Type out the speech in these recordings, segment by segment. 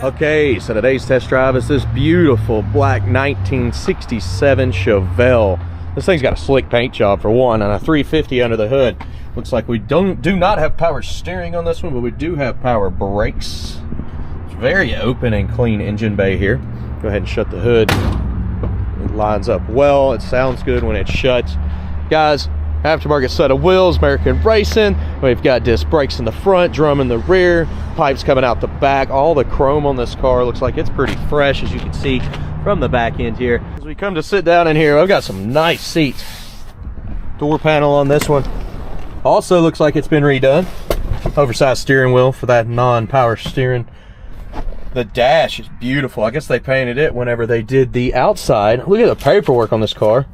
Okay, so today's test drive is this beautiful black 1967 Chevelle. This thing's got a slick paint job for one, and a 350 under the hood. Looks like we do not have power steering on this one, but we do have power brakes. It's very open and clean engine bay here. Go ahead and shut the hood. It lines up well. It sounds good when it shuts. Guys, aftermarket set of wheels, American racing. We've got disc brakes in the front, drum in the rear, pipes coming out the back. All the chrome on this car looks like it's pretty fresh, as you can see from the back end here. As we come to sit down in here, I've got some nice seats. Door panel on this one also looks like it's been redone. Oversized steering wheel for that non-power steering. The dash is beautiful. I guess they painted it whenever they did the outside. Look at the paperwork on this car.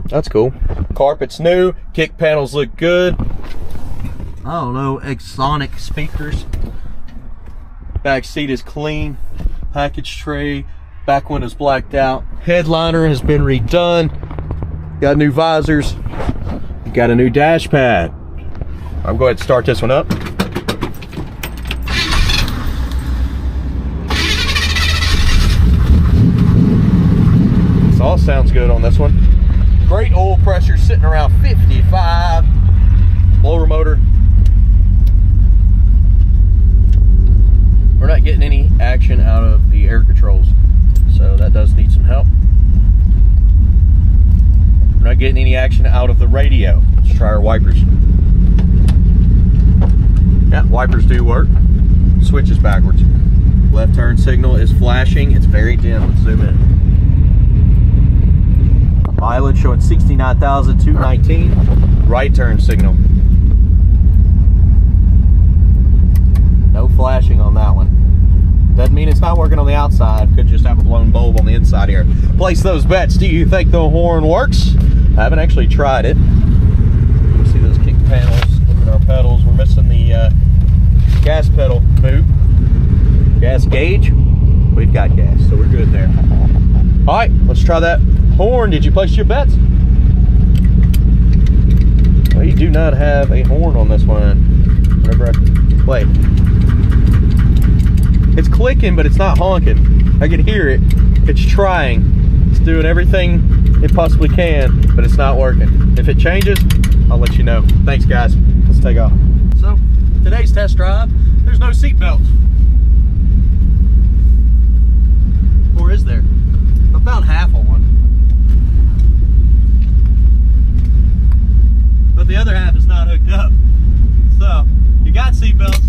That's cool. Carpet's new. Kick panels look good. I don't know, Exonic speakers. Back seat is clean. Package tray. Back window's blacked out. Headliner has been redone. Got new visors. Got a new dash pad. I'll go ahead and start this one up. This all sounds good on this one. Great oil pressure, sitting around 55. Blower motor. We're not getting any action out of the air controls, so that does need some help. We're not getting any action out of the radio. Let's try our wipers. Yeah, wipers do work. Switch is backwards. Left turn signal is flashing. It's very dim. Let's zoom in. Mileage showing 69,219. Right turn signal. No flashing on that one. Doesn't mean it's not working on the outside. Could just have a blown bulb on the inside here. Place those bets. Do you think the horn works? I haven't actually tried it. You see those kick panels. Look at our pedals. We're missing the gas pedal boot. Gas gauge. We've got gas, so we're good there. All right, let's try that horn. Did you place your bets? Well, you do not have a horn on this one. Whenever I play, it's clicking, but it's not honking. I can hear it. It's trying. It's doing everything it possibly can, but it's not working. If it changes, I'll let you know. Thanks, guys. Let's take off. So, today's test drive, there's no seat belts. Or is there? I found half of one. But the other half is not hooked up. So, you got seat belts,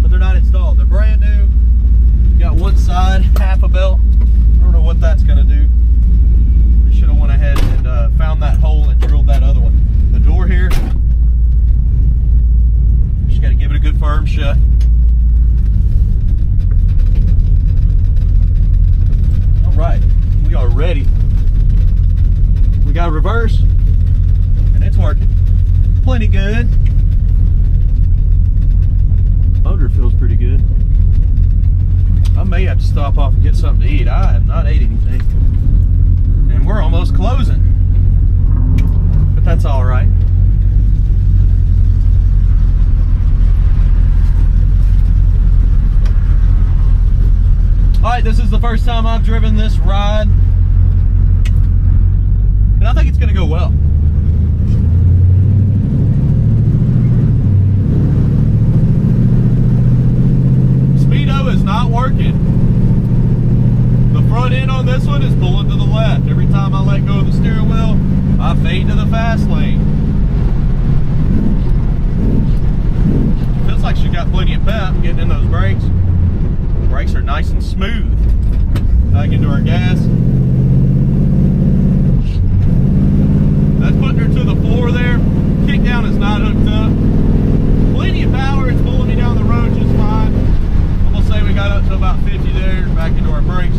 but they're not installed. They're brand new. You got one side, half a belt. I don't know what that's gonna do. I should have went ahead and found that hole and drilled that other one. The door here, just gotta give it a good firm shut. All right, we are ready. We got reverse, and it's working. Plenty good. Motor feels pretty good. I may have to stop off and get something to eat. I have not ate anything. And we're almost closing. But that's all right. All right, this is the first time I've driven this ride. And I think it's gonna go well. Speedo is not working. The front end on this one is pulling to the left. Every time I let go of the steering wheel, I fade to the fast lane. Feels like she got plenty of pep getting in those brakes. The brakes are nice and smooth. Back into our gas. That's putting her to the floor there. Kick down is not hooked up. Plenty of power. It's pulling me down the road just fine. I'm gonna say we got up to about 50 there. Back into our brakes.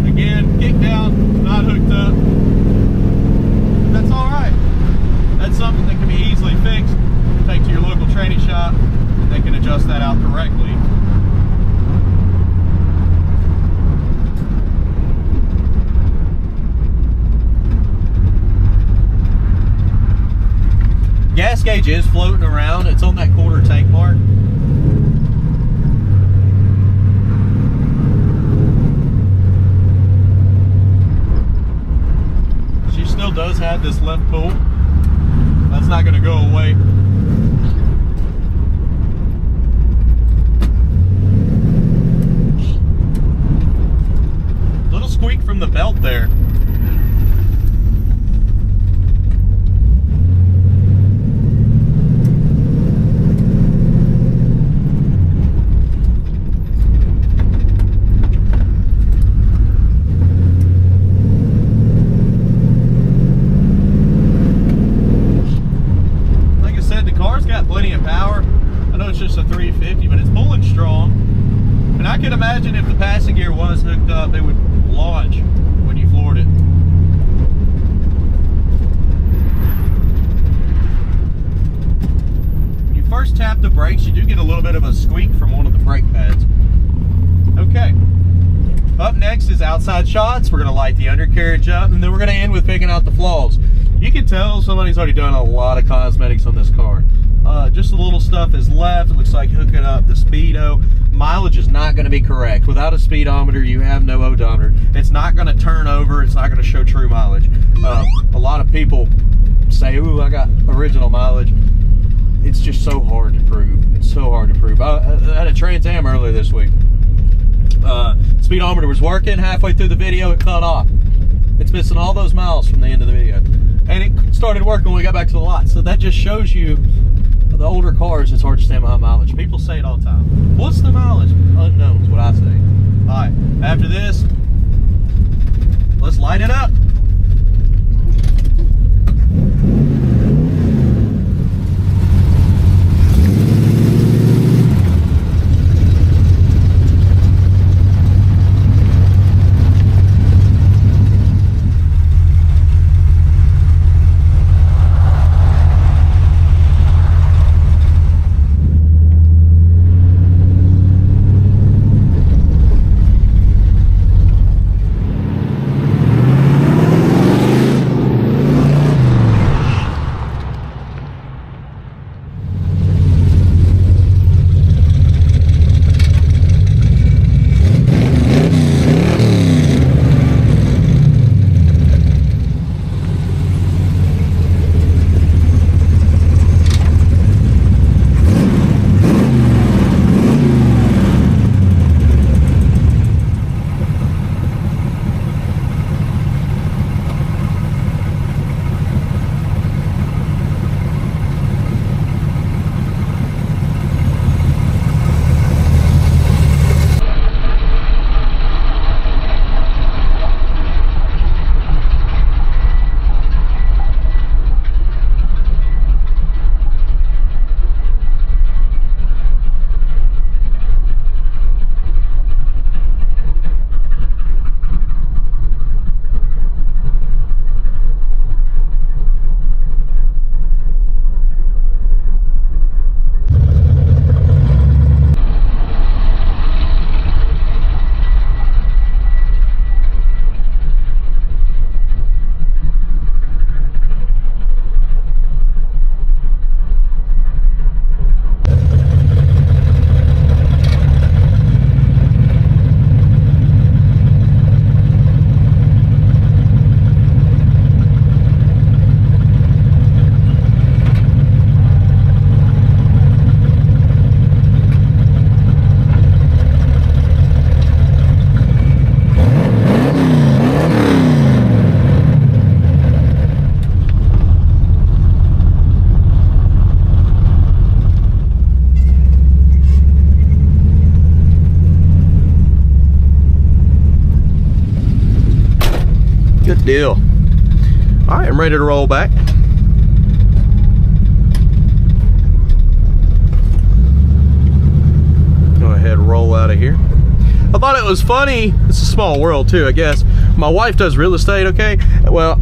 Again, kick down, not hooked up. That's all right. That's something that can be easily fixed. Take to your local training shop, and they can adjust that out correctly. Gas gauge is floating around. It's on that quarter tank mark. does have this left pull. That's not going to go away. Little squeak from the belt there. Plenty of power. I know it's just a 350, but it's pulling strong. And I can imagine if the passing gear was hooked up, it would launch when you floored it. When you first tap the brakes, you do get a little bit of a squeak from one of the brake pads. Okay. Up next is outside shots. We're going to light the undercarriage up, and then we're going to end with picking out the flaws. You can tell somebody's already done a lot of cosmetics on this car. Just a little stuff is left. It looks like hooking up the speedo. Mileage is not going to be correct. Without a speedometer, you have no odometer. It's not going to turn over. It's not going to show true mileage. A lot of people say, ooh, I got original mileage. It's just so hard to prove. It's so hard to prove. I had a Trans Am earlier this week. Speedometer was working. Halfway through the video, it cut off. It's missing all those miles from the end of the video. And it started working when we got back to the lot. So that just shows you the older cars, it's hard to stand behind mileage. People say it all the time. What's the mileage? Unknown is what I say. All right, after this, let's light it up. Good deal. All right, I'm ready to roll back. Go ahead and roll out of here. I thought it was funny. It's a small world too, I guess. My wife does real estate, okay? Well,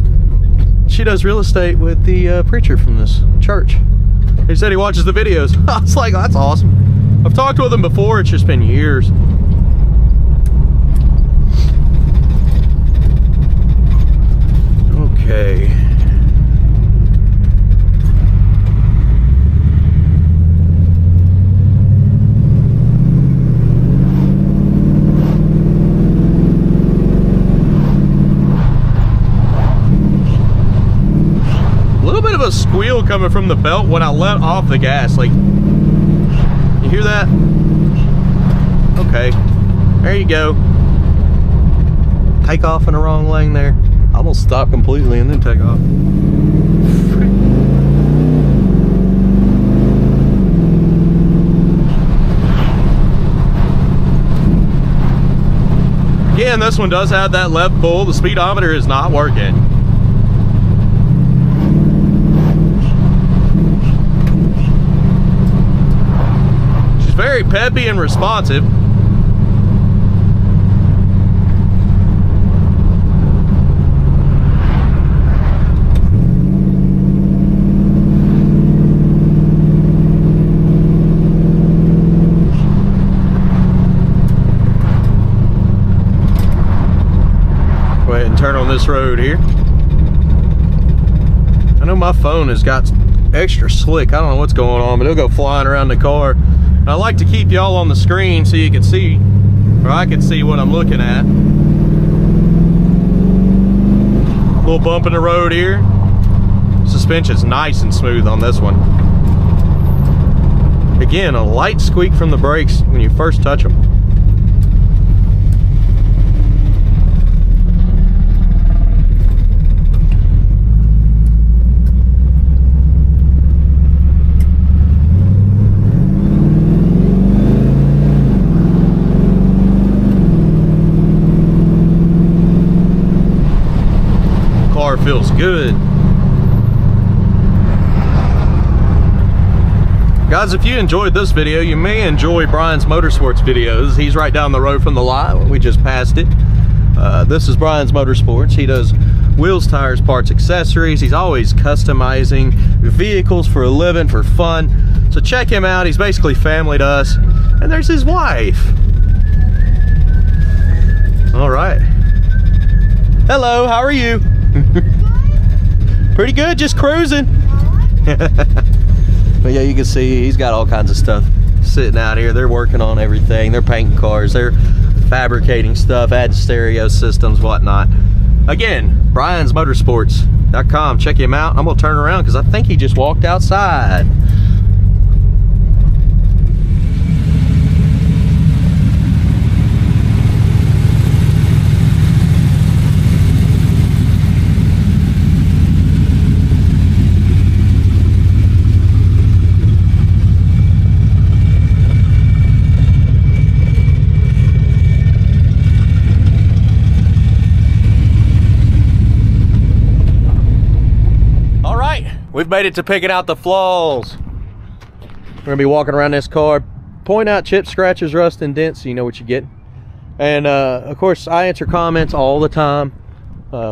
she does real estate with the preacher from this church. He said he watches the videos. I was like, oh, that's awesome. I've talked with him before, it's just been years. Okay. feel coming from the belt when I let off the gas. Like, you hear that? Okay, there you go. Take off in the wrong lane there. I almost stop completely and then take off. Again, this one does have that left pull. The speedometer is not working. She's very peppy and responsive. Turn on this road here. I know my phone has got extra slick. I don't know what's going on, but it'll go flying around the car. And I like to keep y'all on the screen so you can see, or I can see what I'm looking at. Little bump in the road here. Suspension's nice and smooth on this one. Again, a light squeak from the brakes when you first touch them. Feels good. Guys, if you enjoyed this video, you may enjoy Brian's Motorsports videos. He's right down the road from the lot. We just passed it. This is Brian's Motorsports. He does wheels, tires, parts, accessories. He's always customizing vehicles for a living, for fun. So check him out. He's basically family to us. And there's his wife. All right. Hello, how are you? Pretty good, just cruising. But yeah, you can see he's got all kinds of stuff sitting out here. They're working on everything. They're painting cars. They're fabricating stuff, adding stereo systems, whatnot. Again, briansmotorsports.com. Check him out. I'm gonna turn around because I think he just walked outside. We've made it to picking out the flaws. We're gonna be walking around this car, point out chips, scratches, rust, and dents so you know what you get. And of course, I answer comments all the time.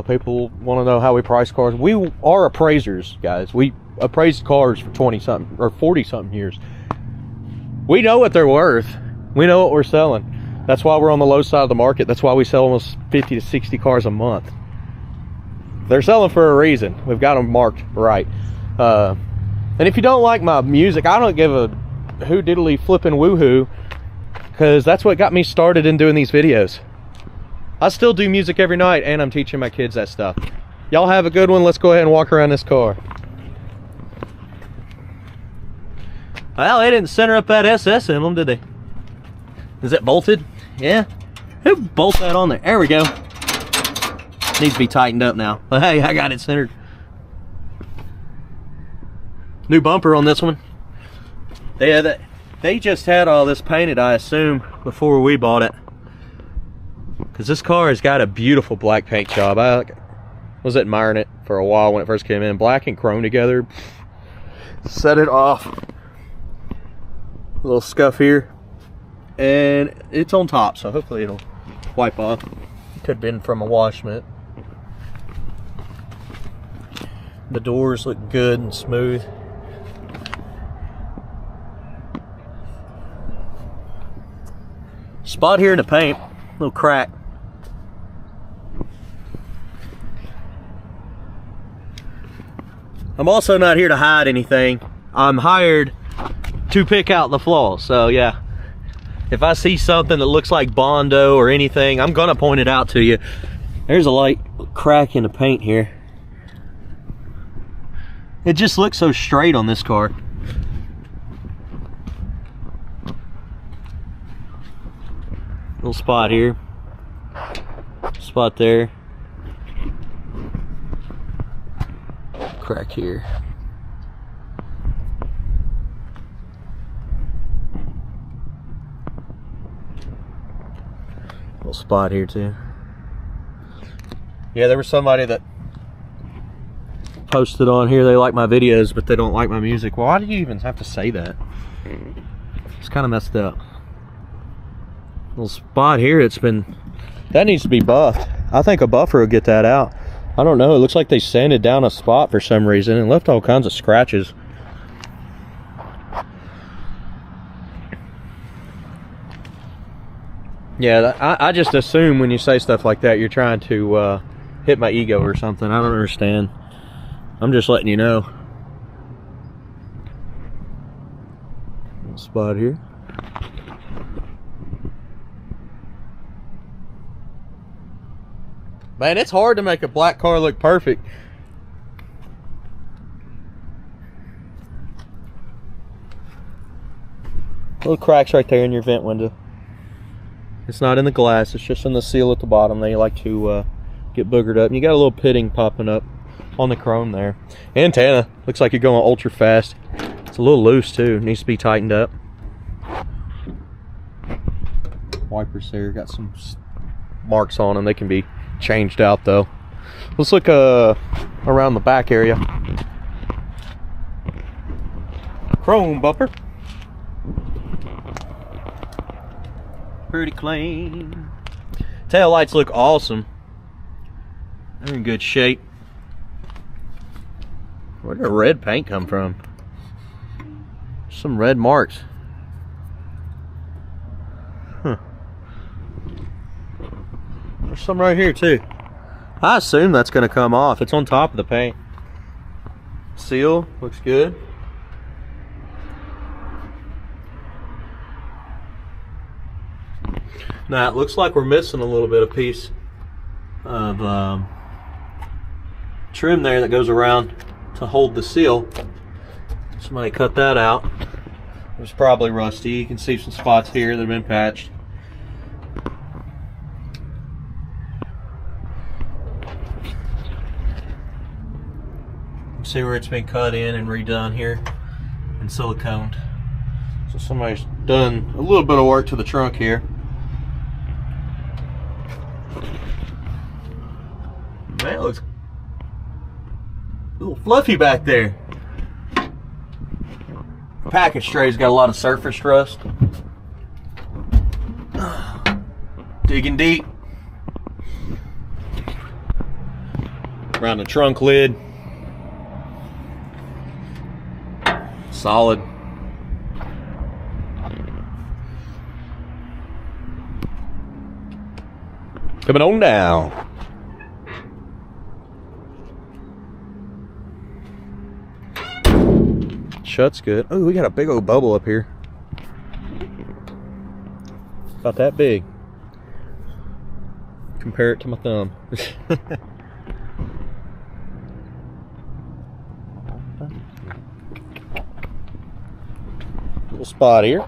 People want to know how we price cars. We are appraisers, guys. We appraised cars for 20-something or 40-something years. We know what they're worth. We know what we're selling. That's why we're on the low side of the market. That's why we sell almost 50 to 60 cars a month. They're selling for a reason. We've got them marked right. And if you don't like my music, I don't give a who diddly flipping woohoo, because that's what got me started in doing these videos. I still do music every night, and I'm teaching my kids that stuff. Y'all have a good one. Let's go ahead and walk around this car. Well, they didn't center up that SS emblem, did they? Is it bolted? Yeah. Who bolted that on there? There we go. Needs to be tightened up now. But hey, I got it centered. New bumper on this one. They just had all this painted, I assume, before we bought it. Because this car has got a beautiful black paint job. I was admiring it for a while when it first came in. Black and chrome together. Set it off. A little scuff here. And it's on top, so hopefully it'll wipe off. Could have been from a wash mitt. The doors look good and smooth. Spot here in the paint, little crack. I'm also not here to hide anything. I'm hired to pick out the flaws. So yeah, if I see something that looks like Bondo or anything, I'm gonna point it out to you. There's a light crack in the paint here. It just looks so straight on this car. Little spot here, spot there, crack here. Little spot here too. Yeah, there was somebody that posted on here they like my videos but they don't like my music. Well, why do you even have to say that? It's kind of messed up. Little spot here, it's been, that needs to be buffed. I think a buffer will get that out. I don't know, it looks like they sanded down a spot for some reason and left all kinds of scratches. Yeah, I just assume when you say stuff like that you're trying to hit my ego or something. I don't understand. I'm just letting you know. Little spot here. Man, it's hard to make a black car look perfect. Little cracks right there in your vent window. It's not in the glass, it's just in the seal at the bottom. They like to get boogered up. And you got a little pitting popping up on the chrome there. Antenna, looks like you're going ultra fast. It's a little loose too, it needs to be tightened up. Wipers there, got some marks on them. They can be changed out though. Let's look around the back area. Chrome bumper, pretty clean. Tail lights look awesome. They're in good shape. Where did the red paint come from? Some red marks. Huh. There's some right here too. I assume that's going to come off. It's on top of the paint. Seal looks good. Now it looks like we're missing a little bit of piece of trim there that goes around to hold the seal. Somebody cut that out. It was probably rusty. You can see some spots here that have been patched. See where it's been cut in and redone here and siliconed. So somebody's done a little bit of work to the trunk here. Man, it looks a little fluffy back there. Package tray's got a lot of surface rust. Digging deep. Around the trunk lid. Solid. Coming on down. Shuts good. Oh, we got a big old bubble up here. About that big. Compare it to my thumb. Little spot here.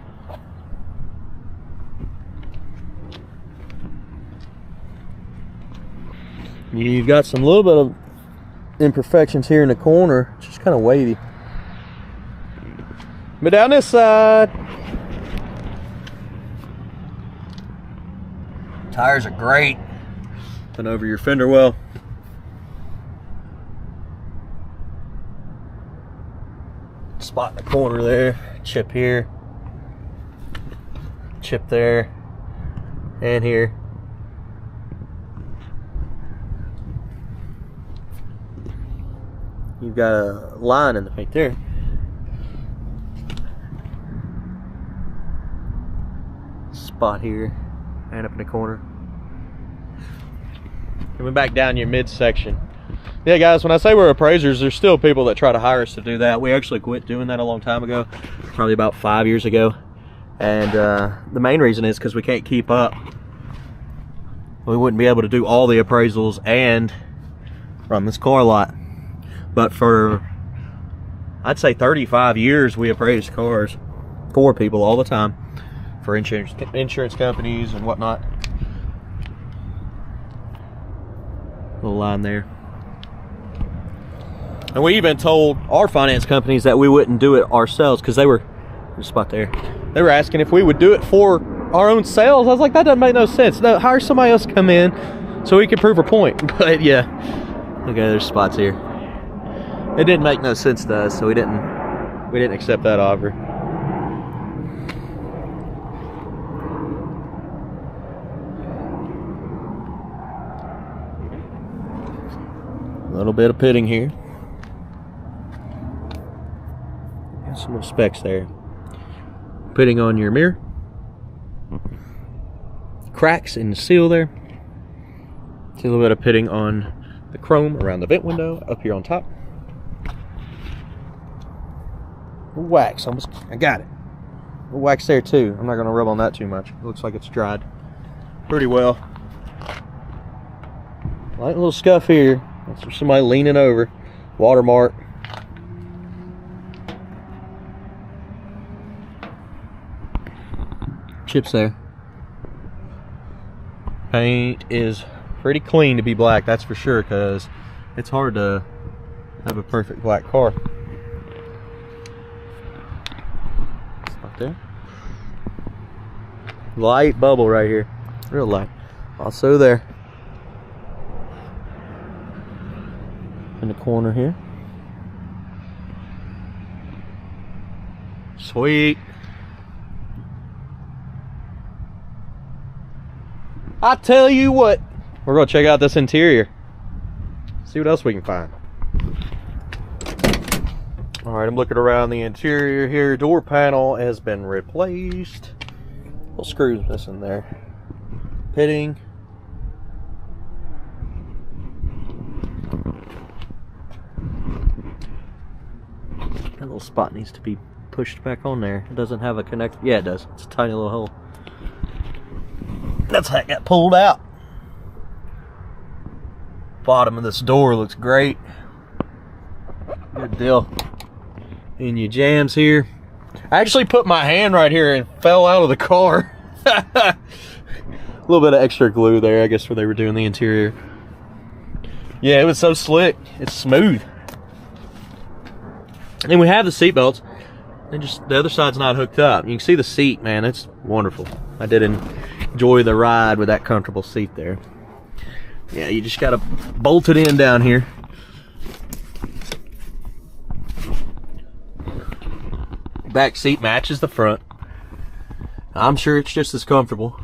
You've got some little bit of imperfections here in the corner. It's just kind of wavy. But down this side, tires are great. Turn over your fender well. Spot in the corner there. Chip here, chip there, and here. You've got a line in the paint there. Spot here and up in the corner. Coming back down your midsection. Yeah, guys, when I say we're appraisers, there's still people that try to hire us to do that. We actually quit doing that a long time ago, probably about 5 years ago. And the main reason is because we can't keep up. We wouldn't be able to do all the appraisals and run this car lot. But for I'd say 35 years we appraise cars for people all the time, for insurance companies and whatnot. Little line there. And we even told our finance companies that we wouldn't do it ourselves, because they were, there's a spot there, they were asking if we would do it for our own sales. I was like, that doesn't make no sense. No, hire somebody else to come in so we can prove a point. But yeah, okay, there's spots here. It didn't make no sense to us, so we didn't accept that offer. A little bit of pitting here. Got some little specks there. Pitting on your mirror. Cracks in the seal there. See a little bit of pitting on the chrome around the vent window up here on top. Wax, almost, I got it. Wax there too. I'm not going to rub on that too much. It looks like it's dried pretty well. Light little scuff here. That's somebody leaning over. Watermark. Chips there. Paint is pretty clean to be black, that's for sure, because it's hard to have a perfect black car. Spot there. Light bubble right here. Real light. Also there. In the corner here. Sweet. I tell you what, we're gonna check out this interior. See what else we can find. All right, I'm looking around the interior here. Door panel has been replaced. Little screws missing there. Pitting. That little spot needs to be pushed back on there. It doesn't have a connect. Yeah, it does. It's a tiny little hole. That's how it got pulled out. Bottom of this door looks great. Good deal. In your jams here. I actually put my hand right here and fell out of the car. A little bit of extra glue there, I guess, where they were doing the interior. Yeah, it was so slick. It's smooth. And we have the seat belts. And just the other side's not hooked up. You can see the seat, man. It's wonderful. I did enjoy the ride with that comfortable seat there. Yeah, you just gotta bolt it in down here. Back seat matches the front. I'm sure it's just as comfortable.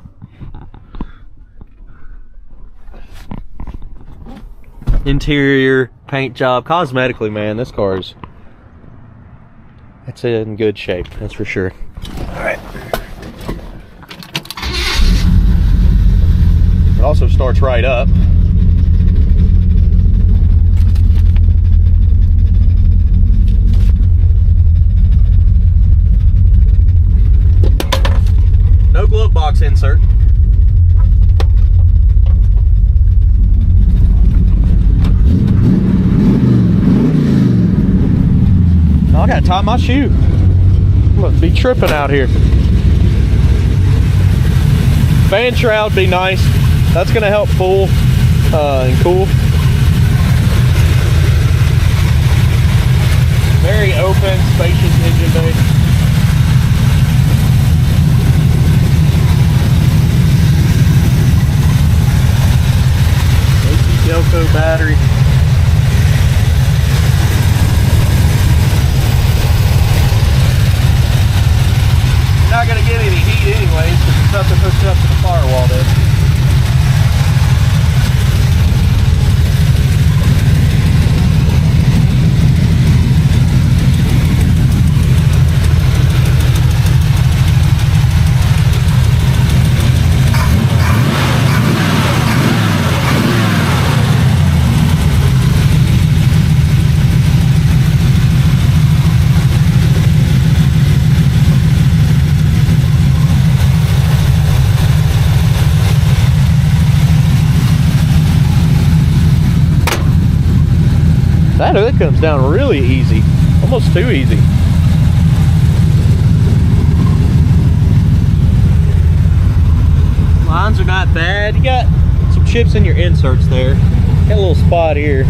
Interior paint job, cosmetically, man, this car is, it's in good shape, that's for sure. All right. It also starts right up. No glove box insert. I gotta tie my shoe. I'm gonna be tripping out here. Fan shroud be nice. That's gonna help pull and cool. Very open, spacious engine bay. Delco battery. Not gonna get any heat anyways because there's nothing hooked up to the firewall there. That comes down really easy. almost too easy. Lines are not bad. You got some chips in your inserts there. Got a little spot here.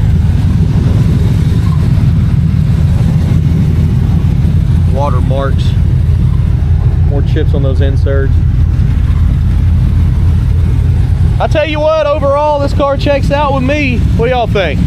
Water marks. More chips on those inserts. I tell you what, overall this car checks out with me. What do y'all think?